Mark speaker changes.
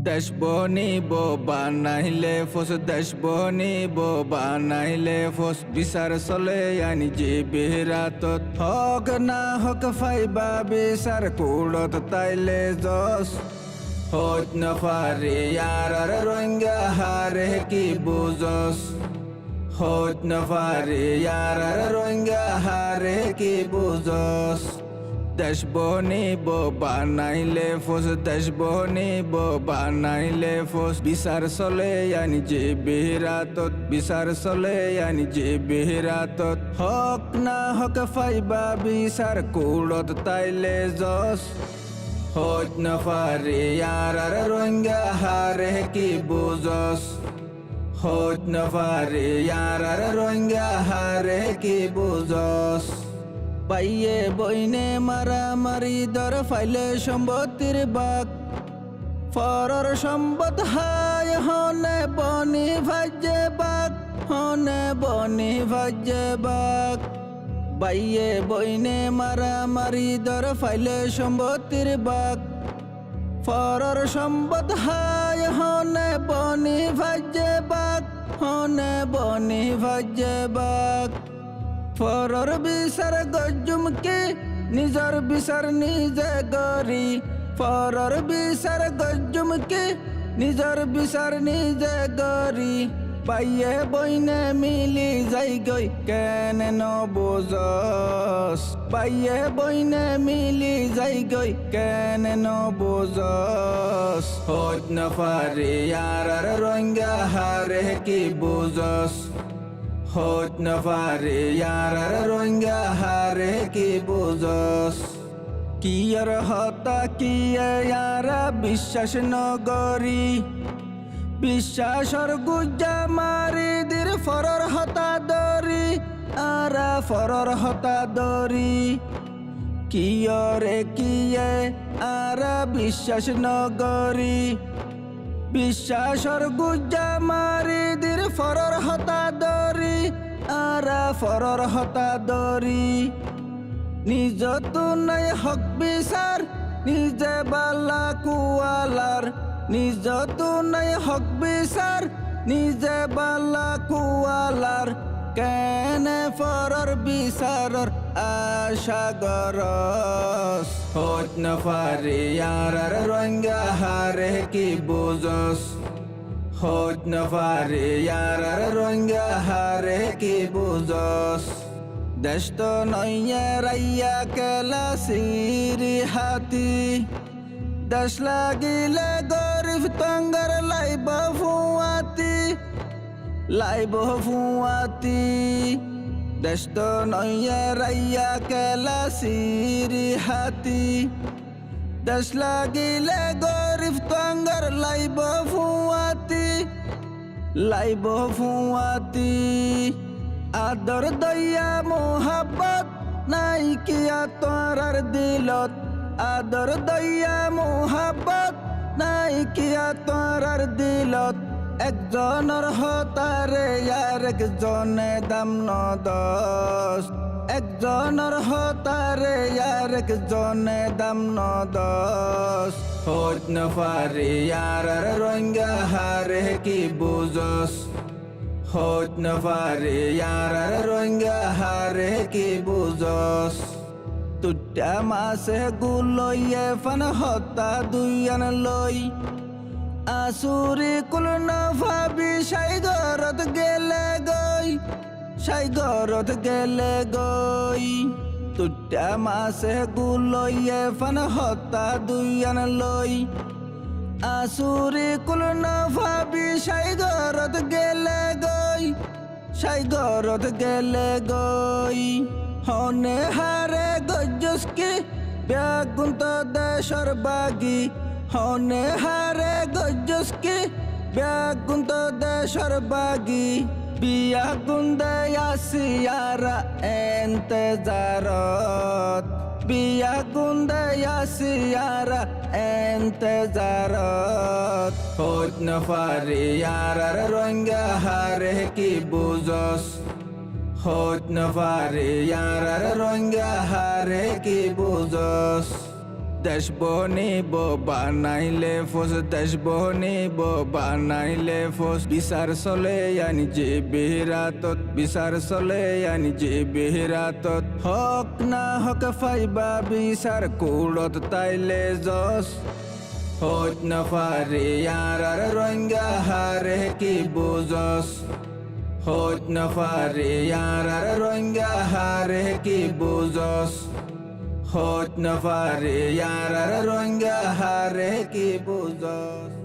Speaker 1: দেশ বনিব বানাইলে ফোস, দেশ বনিব বানাইলে ফোস। বিচার চলে আনি যে বেহরাতত, হক না হক ফাইবা বিচার কুড়ত তাইলে জস। হইত নফারে ইয়ার রোহিঙ্গা হারে কি বুঝস, হইত নফারে ইয়ার রোহিঙ্গা হারে কি বুঝস। দেশ বনিব বানাইলে ফোস, দেশ বনিব বানাইলে ফোস। বিচার চলে আনি যে বেহরাতত, বিচার চলে আনি যে বেহরাতত। হক না হক ফাইবা বিচার কুড়ত তাইলে জস। হইত নফারে ইয়ার রোহিঙ্গা হারে কি বুঝস, হইত নফারে ইয়ার রোহিঙ্গা হারে কি বুঝস। পাইয়ে বইনে মারামারি দর ফাইলে সম্পত্তির বাক, ফরর সম্পদ হায় হনে বনি ভাজ্যে বাক, হনে বনি ভাজ্যে বাক। বাইয়ে বইনে মারামারি দর ফাইলে সম্পত্তির বাক, ফরর সম্পদ হায় হনে বনি ভাজ্যে বাক, হনে বনি ভাজ্যে বাক। ফরর বিচার গজুমকে নিজর বিচার নিজে গরি, ফরর বিচার গজুমকে নিজর বিচার নিজে গরি। পাইয়ে বইনে মিলি যাই গই কেন নবুঝস, পাইয়ে বইনে মিলি যাই গই কেন নবুঝস। হইত নফারে ইয়ার রোহিঙ্গা হারে কি বুঝস, হইত নফারে ইয়ার রোহিঙ্গা হারে কি বুঝস। কিয়ার হতা কিয়ে ইয়ারা বিশ্বাস নগরী, বিশ্বাসর গুজ্জা মারি দির ফরর হতা দরি, আরা ফরর হতা দরি। কিয়রে কিয়ে আরা বিশ্বাস নগরী, বিশ্বাসর গুজ্জা মারি দির ফরর হতা দরি, আরা ফরর হতা দরি। নিজ তো নাই হক বিচার নিজে বালা কুয়ালার, নিজ তো নাই হক বিচার নিজে বালা কুয়ালার। কেনে ফরর বিচারর আশা গরস, হইত নফারে ইয়ার রোহিঙ্গা হারে কি বুঝস, হইত নফারে ইয়ার রোহিঙ্গা হারে কি বুঝস। দেশ তো নইয়া রাইয়া কেলা সিরি হাতি, দেশ লাগিলে গরিব তঙ্গর লাইব ফুয়াতি, লাইব ফুয়াতি। দেশ তো নইয়া রাইয়া কেলা সিরি হাতি, দেশ লাগিলে গরিব তঙ্গর লাইব ফুয়াতি, লাইব ফুয়াতি। আদর দয়া মোহাব্বত নাই কিয়া তোরার দিলত, আদর দয়া মোহাব্বত নাই কিয়া তোরার দিলত। একজনের হতারে আর একজনে দাম নদস, একজনের হতারে আর একজনে দাম নদস। হইত নফারে ইয়ার রোহিঙ্গা হারে কি বুঝস, হইত নফারে ইয়ার রোহিঙ্গা হারে কি বুঝস। তুটা মাসে গুলইয়ে ফান হতা দুইয়ান লই, আসুরি কুল নভাবি সাইগরত গেলে গই, সাইগরত গেলে গই। তুটা মাসে গুলইয়ে ফান হতা দুইয়ান লই, আসুরি কুল নভাবি সাইগরত গেলে গই, সাইগরত গেলে গই। হনে হারে গজসকে ব্যাগুন্ত দেশর বাগি, হনে হারে গজসকে ব্যাগুন্ত দেশর বাগি। বিয়া গুন্দে আসিয়ারা এন্তেজারত, বিয়া গুন্দে আসিয়ারা এন্তেজারত। হইত নফারে ইয়ার রোহিঙ্গা হারে কি বুঝস, হইত নফারে ইয়ার রোহিঙ্গা হারে কি বুঝস। দেশ বনিব বানাইলে ফোস, দেশ বনিব বানাইলে ফোস। বিচার চলে আনি যে বিরাতত, বিচার চলে আনি যে বিরাতত। হক না হক ফাইবা বিচার কুড়ত তাইলে জস। হইত না পারি আর রোহিঙ্গা হারে কি বুঝস। হইত না পারি আর রোহিঙ্গা হারে কি বুঝস। হইত না পারি আর রোহিঙ্গা হারে কি বুঝস।